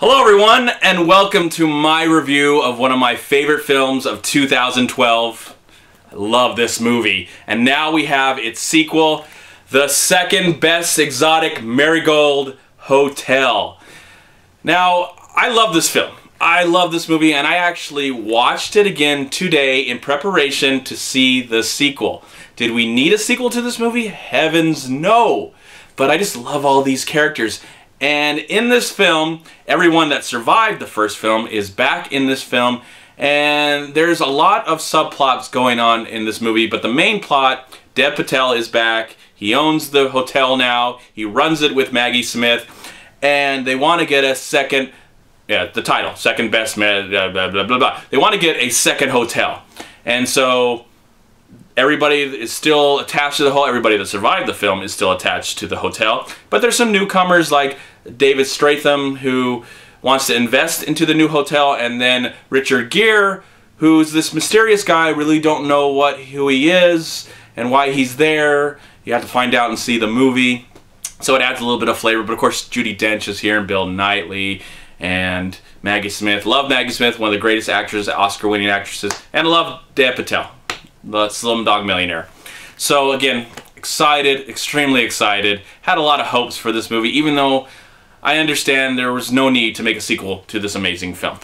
Hello everyone, and welcome to my review of one of my favorite films of 2012. I love this movie. And now we have its sequel, the second best exotic Marigold Hotel. Now, I love this film. I love this movie, and I actually watched it again today in preparation to see the sequel. Did we need a sequel to this movie? Heavens no. But I just love all these characters. And in this film, everyone that survived the first film is back in this film, and there's a lot of subplots going on in this movie, but the main plot, Dev Patel is back. He owns the hotel now. He runs it with Maggie Smith, and they want to get a second, the title, second best, blah, blah, blah, blah, blah. They want to get a second hotel. And so everybody is still attached to the whole. Everybody that survived the film is still attached to the hotel. But there's some newcomers like David Stratham, who wants to invest into the new hotel, and then Richard Gere, who's this mysterious guy. Really don't know who he is and why he's there. You have to find out and see the movie. So it adds a little bit of flavor. But of course, Judi Dench is here, and Bill Knightley, and Maggie Smith. Love Maggie Smith, one of the greatest actresses, Oscar-winning actresses, and love Dev Patel, the Slumdog Millionaire. So again, excited, extremely excited. Had a lot of hopes for this movie, even though I understand there was no need to make a sequel to this amazing film.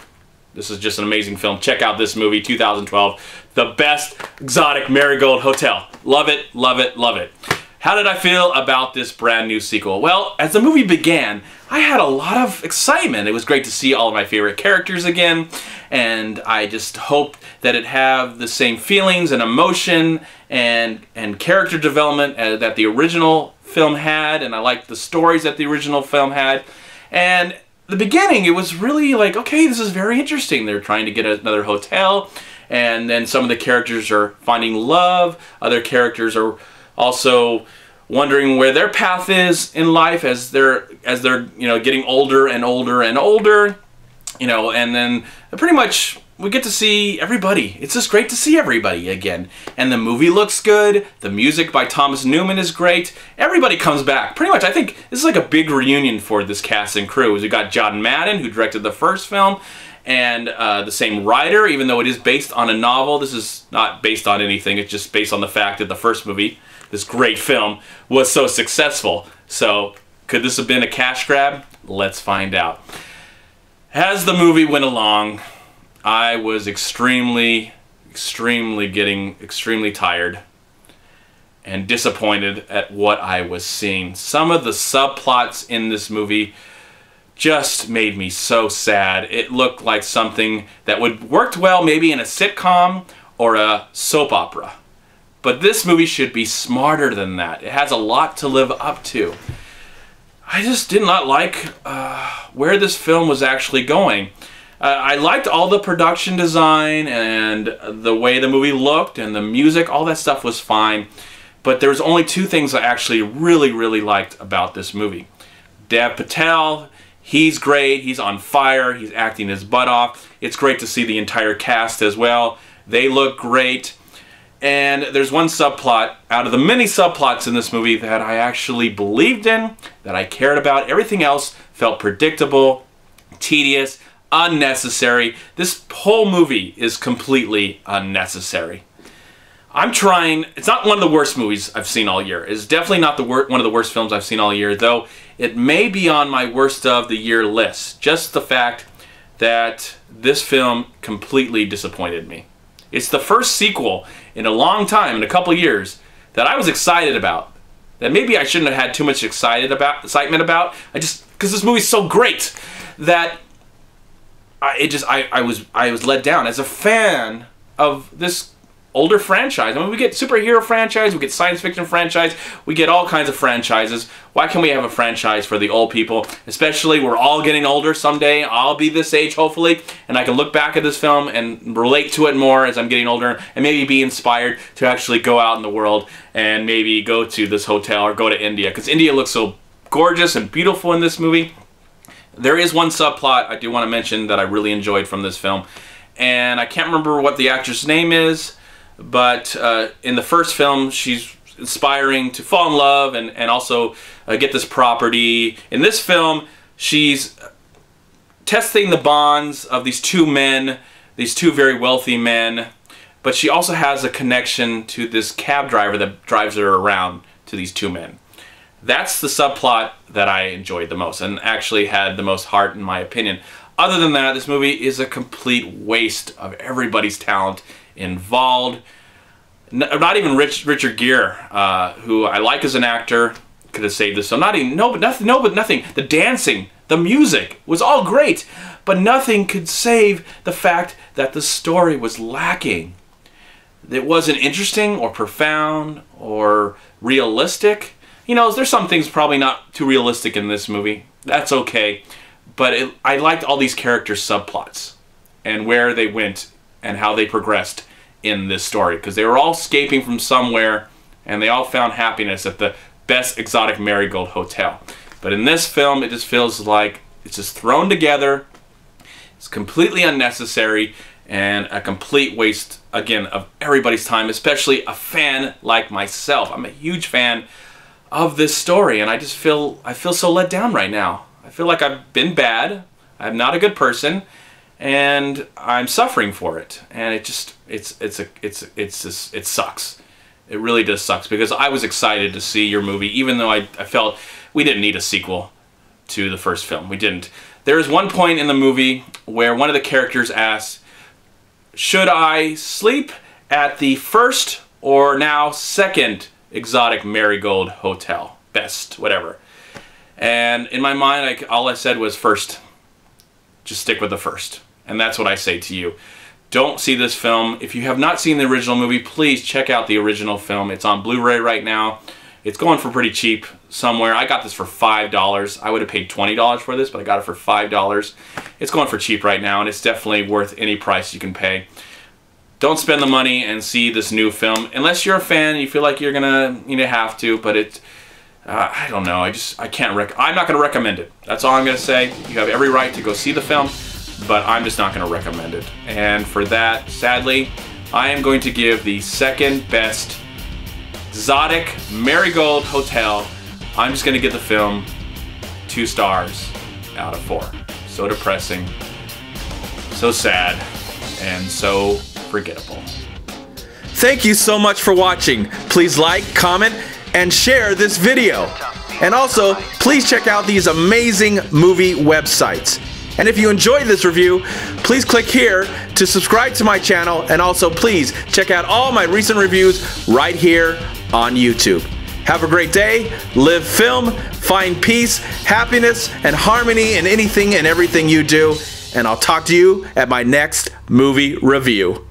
This is just an amazing film. Check out this movie, 2012. The best exotic Marigold Hotel. Love it, love it, love it. How did I feel about this brand new sequel? Well, as the movie began, I had a lot of excitement. It was great to see all of my favorite characters again, and I just hoped that it have the same feelings and emotion and character development that the original film had, and I liked the stories that the original film had. And the beginning, it was really like, okay, this is very interesting. They're trying to get another hotel, and then some of the characters are finding love. Other characters are also wondering where their path is in life as they're getting older and older and older, and then pretty much we get to see everybody. It's just great to see everybody again. And the movie looks good. The music by Thomas Newman is great. Everybody comes back. Pretty much, I think this is like a big reunion for this cast and crew. We got John Madden, who directed the first film, and the same writer, even though it is based on a novel. This is not based on anything. It's just based on the fact that the first movie, this great film, was so successful. So could this have been a cash grab? Let's find out. As the movie went along, I was getting extremely tired and disappointed at what I was seeing. Some of the subplots in this movie just made me so sad. It looked like something that would work well maybe in a sitcom or a soap opera. But this movie should be smarter than that. It has a lot to live up to. I just did not like where this film was actually going. I liked all the production design and the way the movie looked and the music. All that stuff was fine. But there was only two things I actually really liked about this movie. Dev Patel, he's great. He's on fire. He's acting his butt off. It's great to see the entire cast as well. They look great. And there's one subplot out of the many subplots in this movie that I actually believed in, that I cared about. Everything else felt predictable, tedious, unnecessary. This whole movie is completely unnecessary. It's not one of the worst movies I've seen all year. It's definitely not one of the worst films I've seen all year, though it may be on my worst of the year list. Just the fact that this film completely disappointed me. It's the first sequel in a long time, in a couple years, that I was excited about. That maybe I shouldn't have had too much excitement about. Because this movie's so great that I was let down as a fan of this older franchise. I mean, we get superhero franchise, we get science fiction franchise, we get all kinds of franchises. Why can't we have a franchise for the old people? Especially, we're all getting older someday. I'll be this age, hopefully, and I can look back at this film and relate to it more as I'm getting older, and maybe be inspired to actually go out in the world and maybe go to this hotel or go to India, because India looks so gorgeous and beautiful in this movie. There is one subplot I do want to mention that I really enjoyed from this film, and I can't remember what the actress' name is, but in the first film she's inspiring to fall in love and also get this property. In this film she's testing the bonds of these two men, these two very wealthy men, but she also has a connection to this cab driver that drives her around to these two men. That's the subplot that I enjoyed the most and actually had the most heart in my opinion. Other than that, this movie is a complete waste of everybody's talent involved. Not even Richard Gere, who I like as an actor, could have saved this film. Nothing. The dancing, the music was all great, but nothing could save the fact that the story was lacking. It wasn't interesting or profound or realistic. You know, there's some things probably not too realistic in this movie. That's okay. But I liked all these characters' subplots and where they went and how they progressed in this story. Because they were all escaping from somewhere and they all found happiness at the best exotic Marigold hotel. But in this film, it just feels like it's just thrown together. It's completely unnecessary and a complete waste, again, of everybody's time, especially a fan like myself. I'm a huge fan of this story, and I feel so let down right now. I feel like I've been bad. I'm not a good person, and I'm suffering for it. And it sucks. It really does sucks because I was excited to see your movie, even though I felt we didn't need a sequel to the first film. We didn't. There is one point in the movie where one of the characters asks, should I sleep at the first or now second exotic Marigold hotel? Best, whatever. And in my mind, all I said was first. Just stick with the first. And that's what I say to you. Don't see this film. If you have not seen the original movie, please check out the original film. It's on Blu-ray right now. It's going for pretty cheap somewhere. I got this for $5. I would have paid $20 for this, but I got it for $5. It's going for cheap right now, and it's definitely worth any price you can pay. Don't spend the money and see this new film. Unless you're a fan, you feel like you're gonna have to, but it, I don't know. I'm not gonna recommend it. That's all I'm gonna say. You have every right to go see the film, but I'm just not gonna recommend it. And for that, sadly, I am going to give the second best exotic Marigold hotel. I'm just gonna give the film 2 stars out of 4. So depressing, so sad, and so forgettable. Thank you so much for watching. Please like, comment, and share this video. And also, please check out these amazing movie websites. And if you enjoyed this review, please click here to subscribe to my channel, and also please check out all my recent reviews right here on YouTube. Have a great day, live film, find peace, happiness, and harmony in anything and everything you do, and I'll talk to you at my next movie review.